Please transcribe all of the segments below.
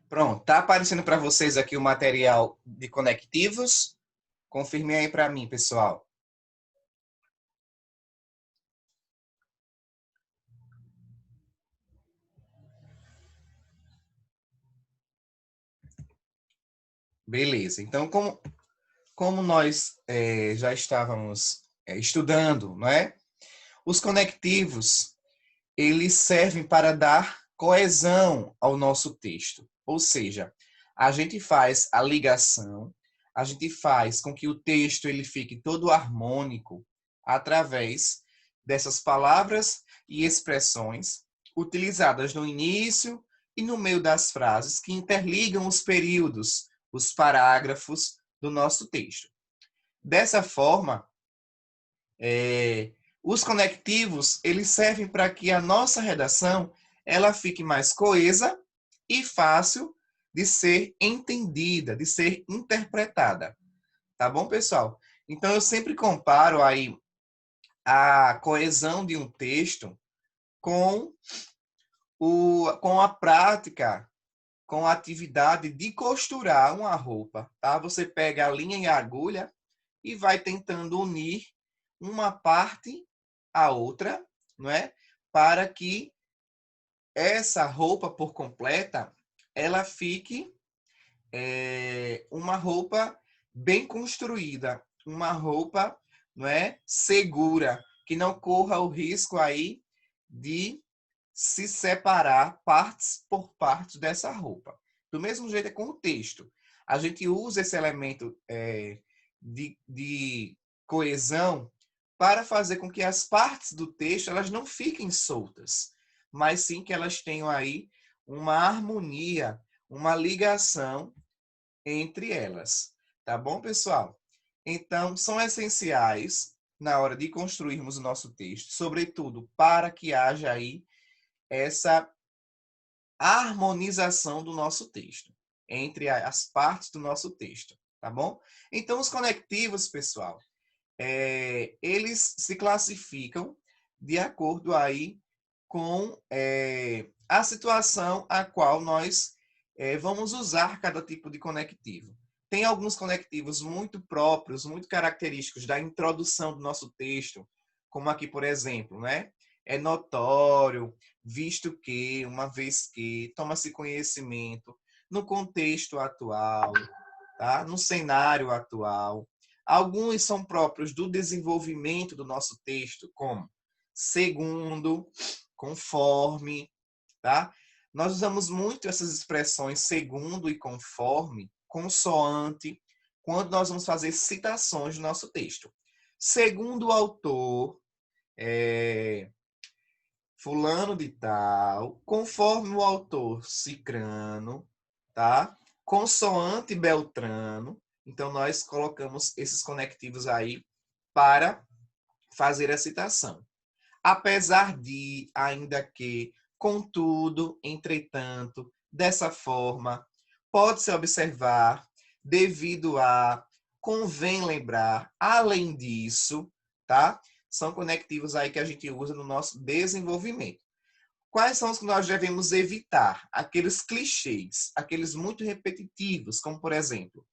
Pronto, tá aparecendo para vocês aqui o material de conectivos? Confirme aí para mim, pessoal. Beleza. Então, como nós já estávamos estudando, não é? Os conectivos, eles servem para dar coesão ao nosso texto. Ou seja, a gente faz a ligação, a gente faz com que o texto ele fique todo harmônico através dessas palavras e expressões utilizadas no início e no meio das frases que interligam os períodos, os parágrafos do nosso texto. Dessa forma, os conectivos eles servem para que a nossa redação ela fique mais coesa e fácil de ser entendida, de ser interpretada. Tá bom, pessoal? Então, eu sempre comparo aí a coesão de um texto com, com a prática, com a atividade de costurar uma roupa. Tá? Você pega a linha e a agulha e vai tentando unir uma parte à outra, não é? Para que essa roupa por completa ela fique uma roupa bem construída, uma roupa, não é, segura, que não corra o risco aí de se separar partes por partes dessa roupa. Do mesmo jeito é com o texto. A gente usa esse elemento de coesão para fazer com que as partes do texto elas não fiquem soltas, mas sim que elas tenham aí uma harmonia, uma ligação entre elas. Tá bom, pessoal? Então, são essenciais na hora de construirmos o nosso texto, sobretudo para que haja aí essa harmonização do nosso texto, entre as partes do nosso texto, tá bom? Então, os conectivos, pessoal, eles se classificam de acordo aí com a situação a qual nós vamos usar cada tipo de conectivo. Tem alguns conectivos muito próprios, muito característicos da introdução do nosso texto, como aqui, por exemplo, né? É notório, visto que, uma vez que, toma-se conhecimento no contexto atual, tá? No cenário atual. Alguns são próprios do desenvolvimento do nosso texto, como segundo, conforme, tá? Nós usamos muito essas expressões segundo e conforme, consoante, quando nós vamos fazer citações do nosso texto. Segundo o autor, fulano de tal, conforme o autor cicrano, tá? Consoante beltrano. Então, nós colocamos esses conectivos aí para fazer a citação. Apesar de, ainda que, contudo, entretanto, dessa forma, pode-se observar, devido a, convém lembrar, além disso, tá? São conectivos aí que a gente usa no nosso desenvolvimento. Quais são os que nós devemos evitar? Aqueles clichês, aqueles muito repetitivos, como, por exemplo,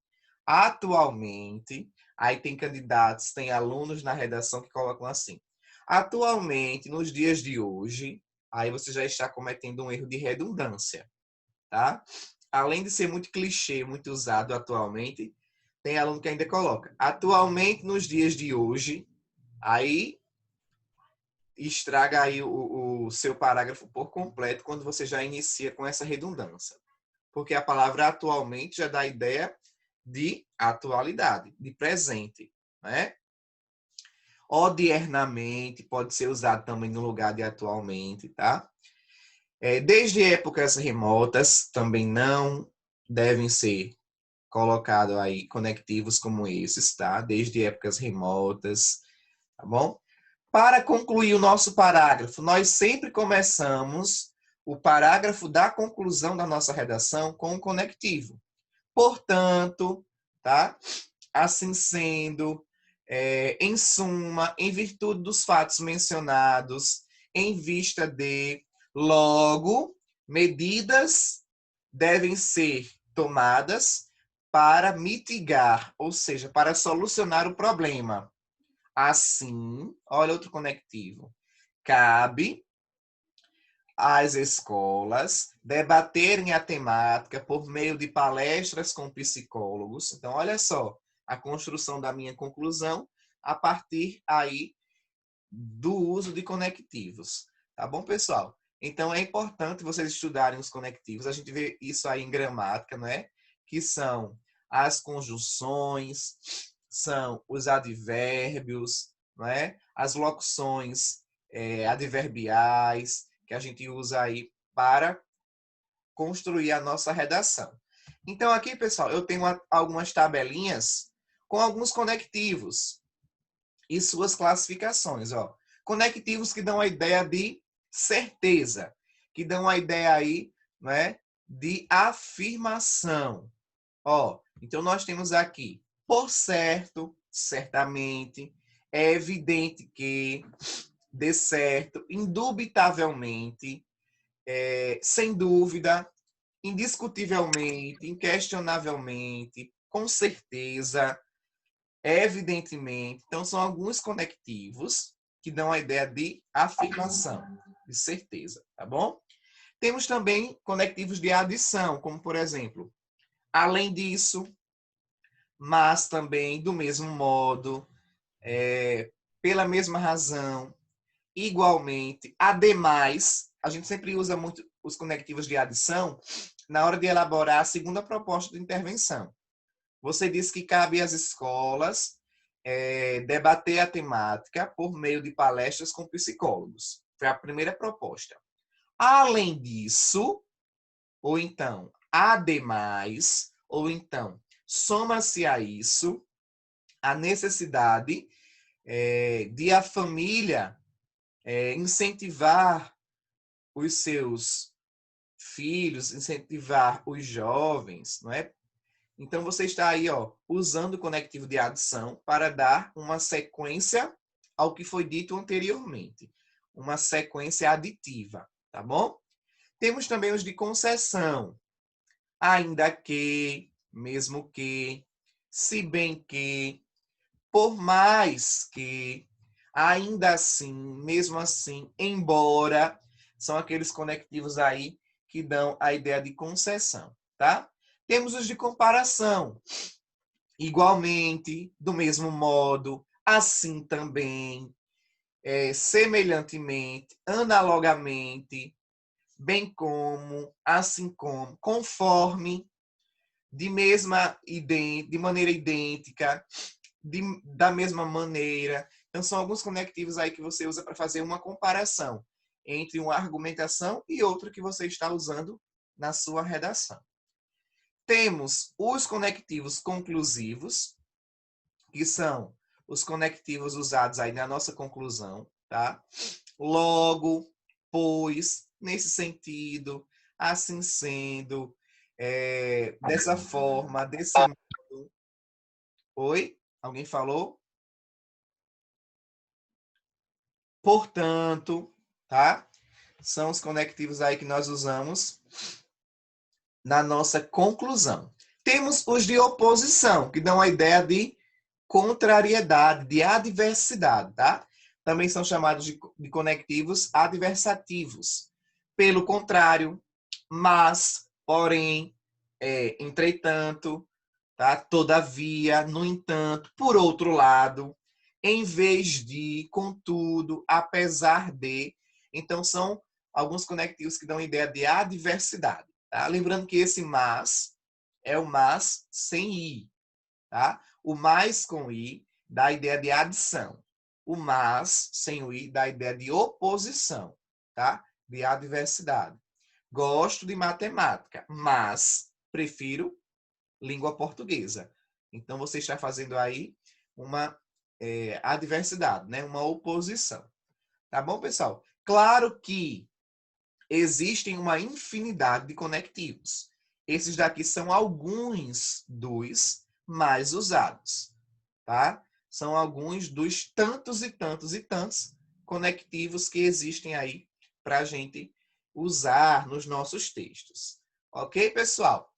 atualmente, aí tem candidatos, tem alunos na redação que colocam assim. Atualmente, nos dias de hoje, aí você já está cometendo um erro de redundância, tá? Além de ser muito clichê, muito usado atualmente, tem aluno que ainda coloca. Atualmente, nos dias de hoje, aí estraga aí o seu parágrafo por completo quando você já inicia com essa redundância. Porque a palavra atualmente já dá a ideia de atualidade, de presente, né? Odiernamente pode ser usado também no lugar de atualmente, tá? Desde épocas remotas também não devem ser colocados aí conectivos como esses, tá? Desde épocas remotas, tá bom? Para concluir o nosso parágrafo, nós sempre começamos o parágrafo da conclusão da nossa redação com um conectivo. Portanto, tá? Assim sendo, em suma, em virtude dos fatos mencionados, em vista de, logo, medidas devem ser tomadas para mitigar, ou seja, para solucionar o problema. Assim, olha outro conectivo. Cabe às escolas debaterem a temática por meio de palestras com psicólogos. Então, olha só, a construção da minha conclusão a partir aí do uso de conectivos. Tá bom, pessoal? Então, é importante vocês estudarem os conectivos. A gente vê isso aí em gramática, não é? Que são as conjunções, são os advérbios, não é? As locuções adverbiais, que a gente usa aí para construir a nossa redação. Então, aqui, pessoal, eu tenho algumas tabelinhas com alguns conectivos e suas classificações. Ó. Conectivos que dão a ideia de certeza, que dão a ideia aí, né, de afirmação. Ó, então, nós temos aqui, por certo, certamente, é evidente que, de certo, indubitavelmente, sem dúvida, indiscutivelmente, inquestionavelmente, com certeza, evidentemente. Então, são alguns conectivos que dão a ideia de afirmação, de certeza, tá bom? Temos também conectivos de adição, como, por exemplo, além disso, mas também do mesmo modo, pela mesma razão, igualmente, ademais. A gente sempre usa muito os conectivos de adição na hora de elaborar a segunda proposta de intervenção. Você disse que cabe às escolas debater a temática por meio de palestras com psicólogos. Foi a primeira proposta. Além disso, ou então, ademais, ou então, soma-se a isso a necessidade de a família incentivar os seus filhos, incentivar os jovens, não é? Então, você está aí, ó, usando o conectivo de adição para dar uma sequência ao que foi dito anteriormente. Uma sequência aditiva, tá bom? Temos também os de concessão. Ainda que, mesmo que, se bem que, por mais que, ainda assim, mesmo assim, embora, são aqueles conectivos aí que dão a ideia de concessão, tá? Temos os de comparação. Igualmente, do mesmo modo, assim também, semelhantemente, analogamente, bem como, assim como, conforme, de maneira idêntica, da mesma maneira. Então, são alguns conectivos aí que você usa para fazer uma comparação entre uma argumentação e outra que você está usando na sua redação. Temos os conectivos conclusivos, que são os conectivos usados aí na nossa conclusão, tá? Logo, pois, nesse sentido, assim sendo, dessa forma, desse modo. Oi? Alguém falou? Portanto, tá? São os conectivos aí que nós usamos na nossa conclusão. Temos os de oposição, que dão a ideia de contrariedade, de adversidade, tá? Também são chamados de conectivos adversativos. Pelo contrário, mas, porém, entretanto, tá? Todavia, no entanto, por outro lado, em vez de, contudo, apesar de. Então, são alguns conectivos que dão ideia de adversidade. Tá? Lembrando que esse mas é o mas sem i. Tá? O mais com i dá a ideia de adição. O mas sem o i dá a ideia de oposição, tá? De adversidade. Gosto de matemática, mas prefiro língua portuguesa. Então, você está fazendo aí uma adversidade, né? Uma oposição. Tá bom, pessoal? Claro que existem uma infinidade de conectivos. Esses daqui são alguns dos mais usados, tá? São alguns dos tantos e tantos e tantos conectivos que existem aí para a gente usar nos nossos textos. Ok, pessoal?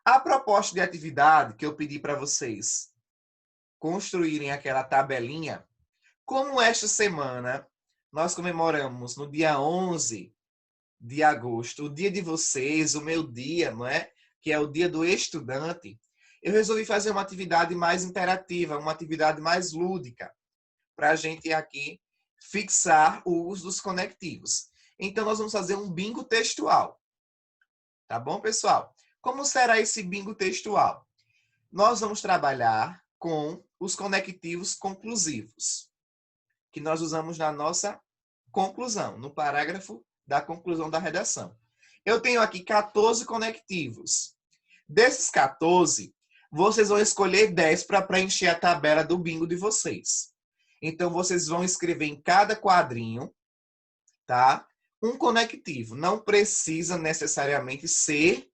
A proposta de atividade que eu pedi para vocês construírem aquela tabelinha, como esta semana nós comemoramos no dia 11 de agosto, o dia de vocês, o meu dia, não é? Que é o dia do estudante, eu resolvi fazer uma atividade mais interativa, uma atividade mais lúdica, para a gente aqui fixar o uso dos conectivos. Então, nós vamos fazer um bingo textual. Tá bom, pessoal? Como será esse bingo textual? Nós vamos trabalhar com os conectivos conclusivos, que nós usamos na nossa conclusão, no parágrafo da conclusão da redação. Eu tenho aqui 14 conectivos. Desses 14, vocês vão escolher 10 para preencher a tabela do bingo de vocês. Então, vocês vão escrever em cada quadrinho, tá? Um conectivo. Não precisa necessariamente ser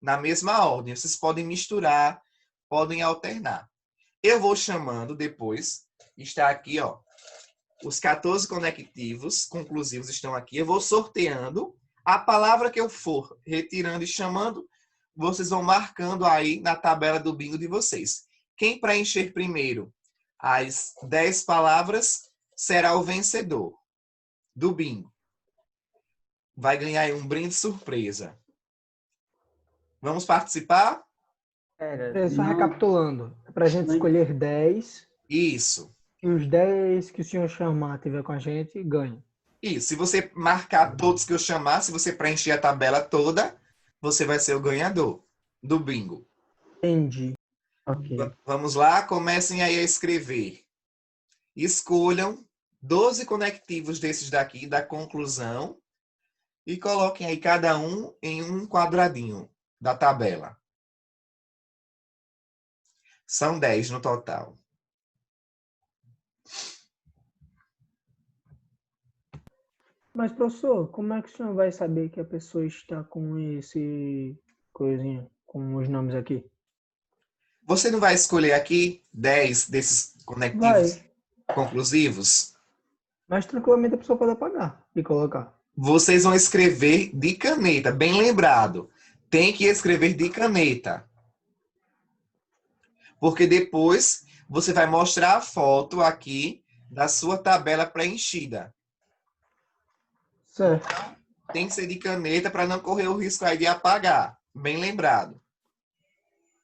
na mesma ordem. Vocês podem misturar, podem alternar. Eu vou chamando depois. Está aqui, ó. Os 14 conectivos conclusivos estão aqui. Eu vou sorteando. A palavra que eu for retirando e chamando, vocês vão marcando aí na tabela do bingo de vocês. Quem preencher primeiro as 10 palavras será o vencedor do bingo. Vai ganhar aí um brinde surpresa. Vamos participar? Só recapitulando, é para a gente escolher 10 Isso. e os 10 que o senhor chamar tiver com a gente, ganha. Isso. Se você marcar todos que eu chamar, se você preencher a tabela toda, você vai ser o ganhador do bingo. Entendi. Ok. Vamos lá, comecem aí a escrever. Escolham 12 conectivos desses daqui, da conclusão, e coloquem aí cada um em um quadradinho da tabela. São 10 no total. Mas, professor, como é que o senhor vai saber que a pessoa está com esse coisinha, com os nomes aqui? Você não vai escolher aqui 10 desses conectivos Vai, conclusivos? mas tranquilamente a pessoa pode apagar e colocar. Vocês vão escrever de caneta, bem lembrado. Tem que escrever de caneta. Porque depois você vai mostrar a foto aqui da sua tabela preenchida. Certo. Então, tem que ser de caneta para não correr o risco aí de apagar. Bem lembrado.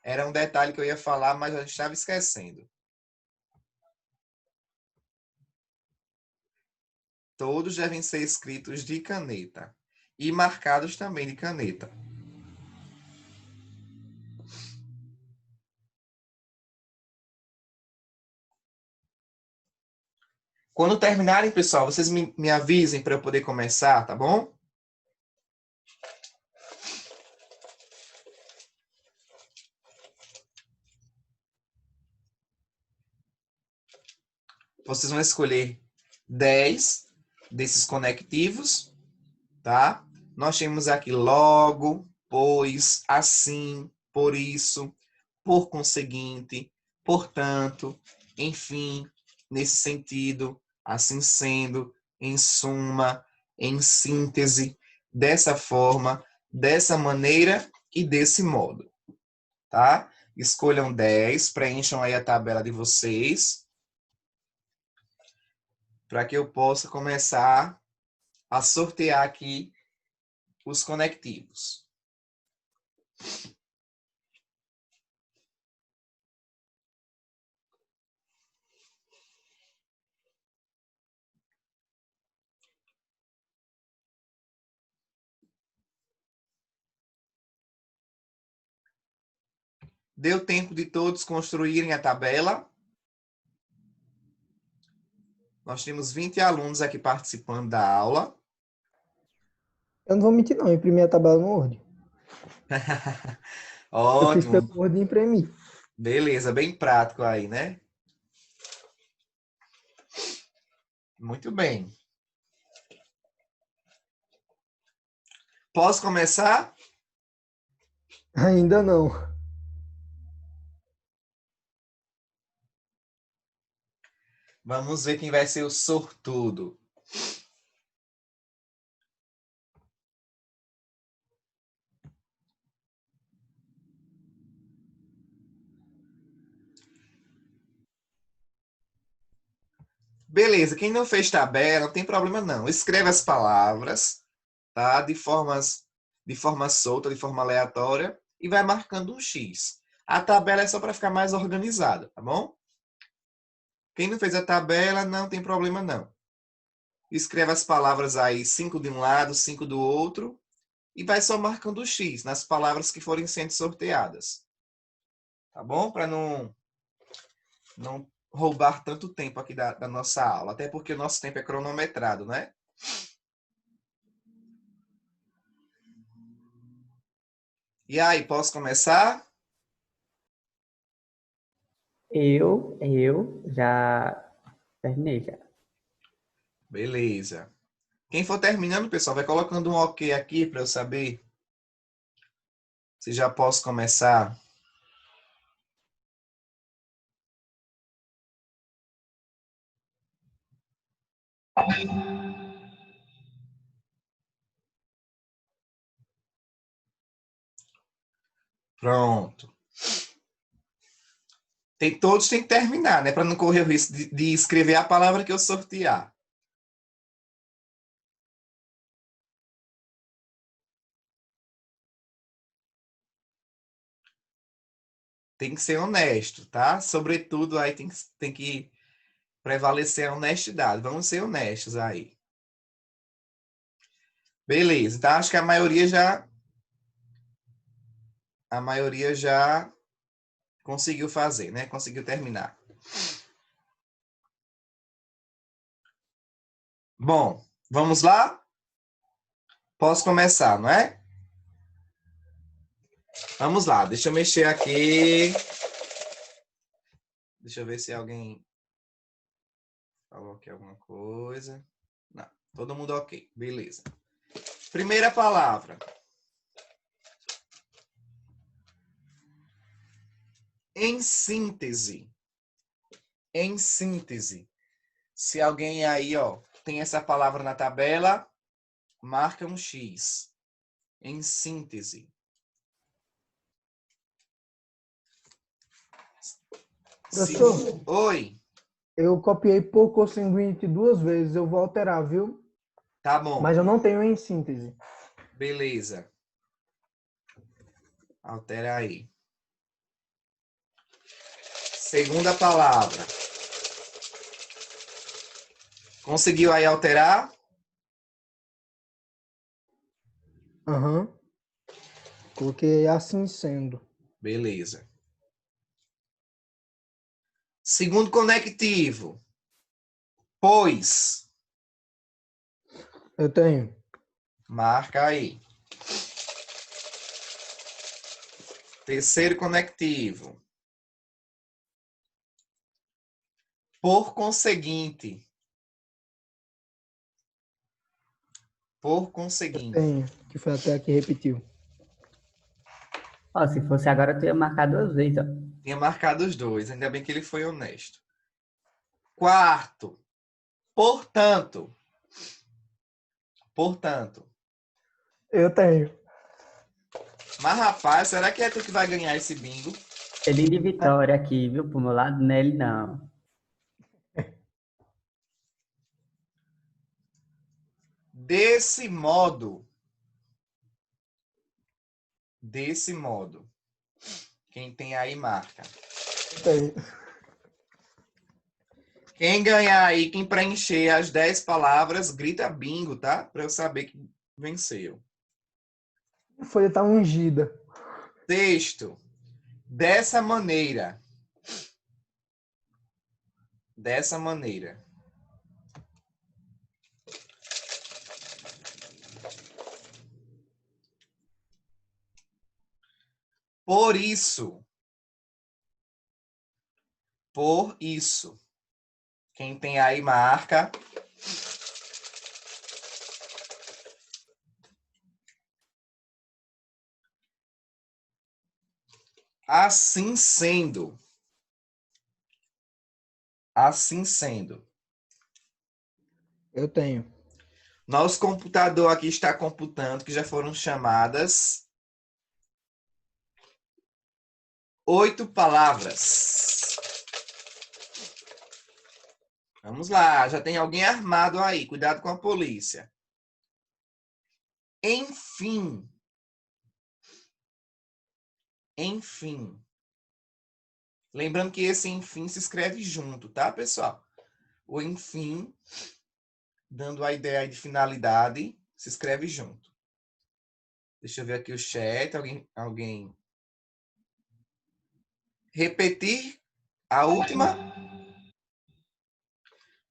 Era um detalhe que eu ia falar, mas eu estava esquecendo. Todos devem ser escritos de caneta. E marcados também de caneta. Quando terminarem, pessoal, vocês me avisem para eu poder começar, tá bom? Vocês vão escolher 10 desses conectivos, tá? Nós temos aqui logo, pois, assim, por isso, por conseguinte, portanto, enfim, nesse sentido, assim sendo, em suma, em síntese, dessa forma, dessa maneira e desse modo, tá? Escolham 10, preencham aí a tabela de vocês, para que eu possa começar a sortear aqui os conectivos. Deu tempo de todos construírem a tabela? Nós temos 20 alunos aqui participando da aula. Eu não vou mentir, não. Eu imprimi a tabela no Word. Eu fiz pelo Ótimo. Word e imprimi. Beleza, bem prático aí, né? Muito bem. Posso começar? Ainda não. Vamos ver quem vai ser o sortudo. Beleza, quem não fez tabela, não tem problema não. Escreve as palavras, tá? De forma solta, de forma aleatória, e vai marcando um X. A tabela é só para ficar mais organizada, tá bom? Quem não fez a tabela, não tem problema não. Escreve as palavras aí, 5 de um lado, 5 do outro, e vai só marcando o X nas palavras que forem sendo sorteadas. Tá bom? Para não roubar tanto tempo aqui da nossa aula. Até porque o nosso tempo é cronometrado, né? E aí, posso começar? Eu já terminei já. Beleza. Quem for terminando, pessoal, vai colocando um ok aqui para eu saber se já posso começar. Pronto. Todos têm que terminar, né? Para não correr o risco de escrever a palavra que eu sortear. Tem que ser honesto, tá? Sobretudo, aí tem que prevalecer a honestidade. Vamos ser honestos aí. Beleza. Então, acho que a maioria já conseguiu fazer, né? Conseguiu terminar. Bom, vamos lá? Posso começar, não é? Vamos lá, deixa eu mexer aqui. Deixa eu ver se alguém falou aqui alguma coisa. Não, todo mundo ok, beleza. Primeira palavra. Em síntese. Em síntese. Se alguém aí, ó, tem essa palavra na tabela, marca um X. Em síntese. Professor, Oi, eu copiei por consanguinite 2 vezes, eu vou alterar, viu? tá bom. Mas eu não tenho em síntese. Beleza. Altera aí. Segunda palavra. Conseguiu aí alterar? Aham. Coloquei assim sendo. Beleza. Segundo conectivo. Pois. Eu tenho. Marca aí. Terceiro conectivo. Por conseguinte. Por Eu conseguinte. tenho. Que foi até aqui repetiu. Ó, se fosse agora, eu teria marcado 2 vezes, ó. Tinha marcado os dois. Ainda bem que ele foi honesto. Quarto. Portanto. Portanto. Eu tenho. Mas, rapaz, será que é tu que vai ganhar esse bingo? Ele de vitória aqui, viu? Pro meu lado, nele não. Desse modo. Desse modo. Quem tem aí, marca. Eu tenho. Quem ganhar aí, quem preencher as 10 palavras, grita bingo, tá? Para eu saber que venceu. A folha tá ungida. Sexto. Dessa maneira. Dessa maneira. Por isso. Por isso. Quem tem aí, marca. Assim sendo. Assim sendo. Eu tenho. Nosso computador aqui está computando que já foram chamadas 8 palavras. Vamos lá, já tem alguém armado aí. Cuidado com a polícia. Enfim. Enfim. Lembrando que esse enfim se escreve junto, tá, pessoal? O enfim, dando a ideia de finalidade, se escreve junto. Deixa eu ver aqui o chat. Alguém? Repetir a última?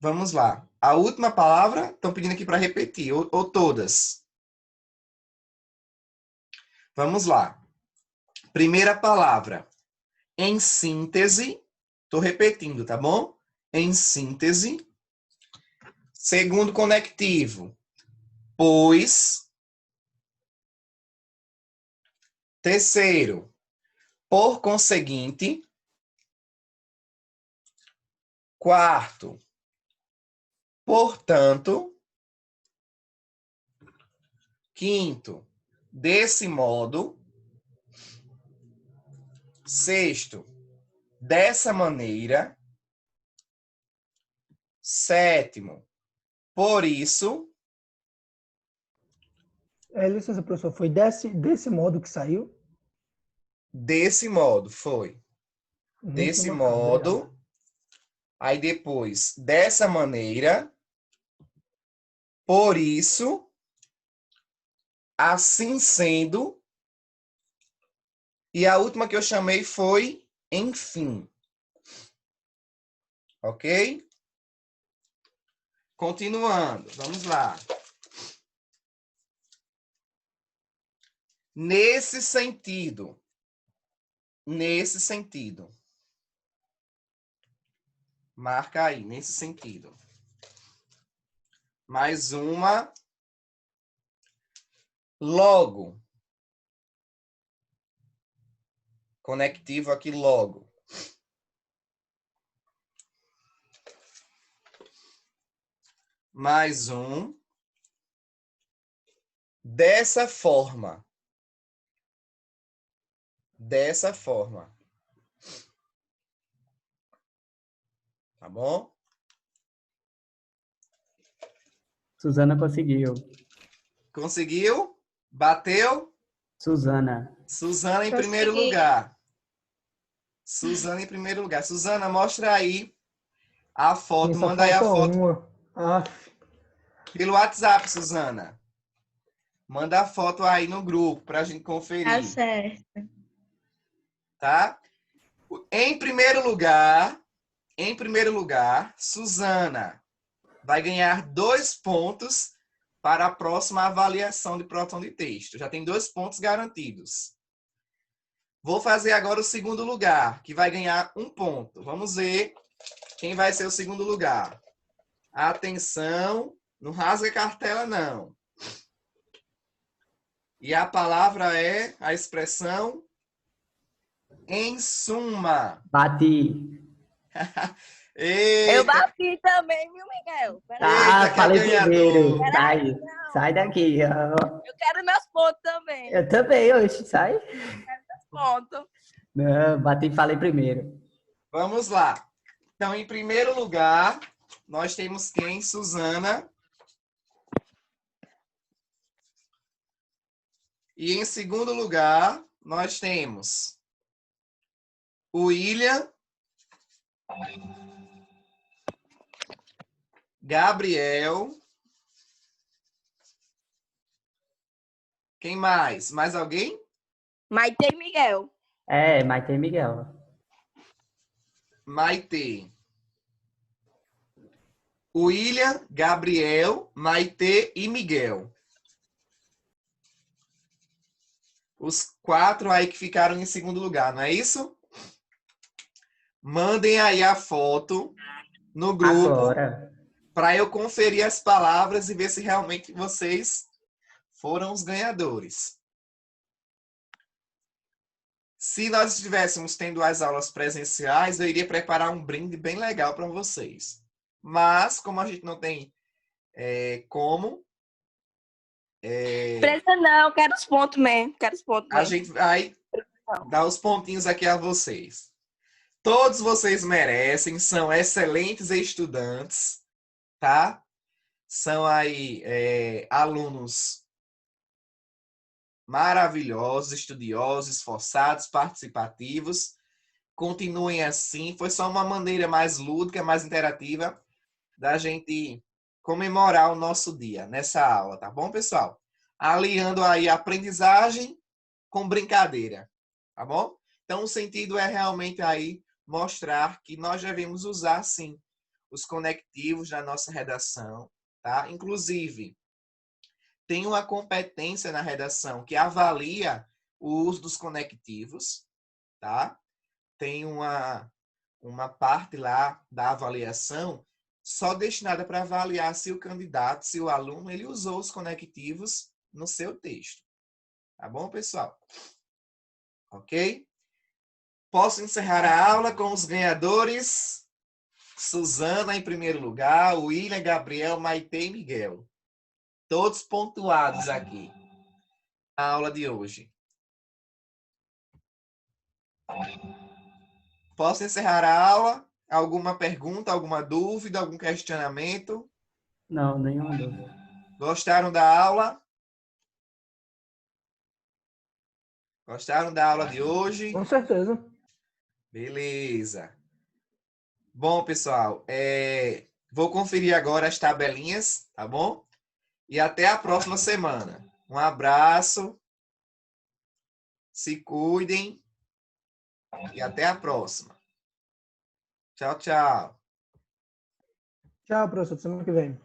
Vamos lá. A última palavra, estão pedindo aqui para repetir, ou todas. Vamos lá. Primeira palavra. Em síntese. Estou repetindo, tá bom? Em síntese. Segundo conectivo. Pois. Terceiro. Por conseguinte. Quarto. Portanto. Quinto. Desse modo. Sexto. Dessa maneira. Sétimo. Por isso. Licença, professor, foi desse modo que saiu? Desse modo, foi. Muito Desse bacana, obrigado. modo. Aí depois, dessa maneira. Por isso. Assim sendo. E a última que eu chamei foi enfim. Ok? Continuando. Vamos lá. Nesse sentido. Nesse sentido. Marca aí, nesse sentido. Mais uma. Logo. Conectivo aqui logo. Mais um. Dessa forma. Dessa forma. Tá bom? Suzana conseguiu. Conseguiu? Bateu? Suzana. Suzana em Consegui. primeiro lugar. Suzana em primeiro lugar. Suzana, mostra aí a foto. Só Manda aí a falta foto uma. pelo WhatsApp, Suzana. Manda a foto aí no grupo pra gente Tá conferir. certo. Tá? Em primeiro lugar, Suzana vai ganhar 2 pontos para a próxima avaliação de próton de texto. Já tem 2 pontos garantidos. Vou fazer agora o segundo lugar, que vai ganhar 1 ponto. Vamos ver quem vai ser o segundo lugar. Atenção, não rasga a cartela, não. E a palavra é a expressão em suma. Bati. Eita, Eu bati também, viu, Miguel? Eita, que é Falei primeiro. ganhador. Sai. Sai daqui. Eu quero meus pontos também. Eu também, hoje. Sai. Ponto. Não, bati e falei primeiro. Vamos lá. Então, em primeiro lugar, nós temos quem? Suzana. E em segundo lugar, nós temos o William, Gabriel. Quem mais? Mais alguém? Maite e Miguel. É, mas tem Miguel. Maite. William, Gabriel, Maite e Miguel. Os 4 aí que ficaram em segundo lugar, não é isso? Mandem aí a foto no grupo Agora. para eu conferir as palavras e ver se realmente vocês foram os ganhadores. Se nós estivéssemos tendo as aulas presenciais, eu iria preparar um brinde bem legal para vocês. Mas, como a gente não tem como, Precisa não, quero os pontos mesmo. Quero os pontos a mesmo. gente vai dar os pontinhos aqui a vocês. Todos vocês merecem, são excelentes estudantes, tá? São aí alunos maravilhosos, estudiosos, esforçados, participativos. Continuem assim. Foi só uma maneira mais lúdica, mais interativa da gente comemorar o nosso dia nessa aula, tá bom, pessoal? Aliando aí a aprendizagem com brincadeira, tá bom? Então, o sentido é realmente aí mostrar que nós devemos usar, sim, os conectivos na nossa redação, tá? Inclusive, tem uma competência na redação que avalia o uso dos conectivos, tá? Tem uma parte lá da avaliação só destinada para avaliar se o candidato, se o aluno, ele usou os conectivos no seu texto. Tá bom, pessoal? Ok? Posso encerrar a aula com os ganhadores? Suzana em primeiro lugar, William, Gabriel, Maite e Miguel. Todos pontuados aqui na aula de hoje. Posso encerrar a aula? Alguma pergunta, alguma dúvida, algum questionamento? Não, nenhuma dúvida. Gostaram da aula? Gostaram da aula de hoje? Com certeza. Beleza. Bom, pessoal, vou conferir agora as tabelinhas, tá bom? E até a próxima semana. Um abraço, se cuidem e até a próxima. Tchau, tchau. Tchau, professor. Até semana que vem.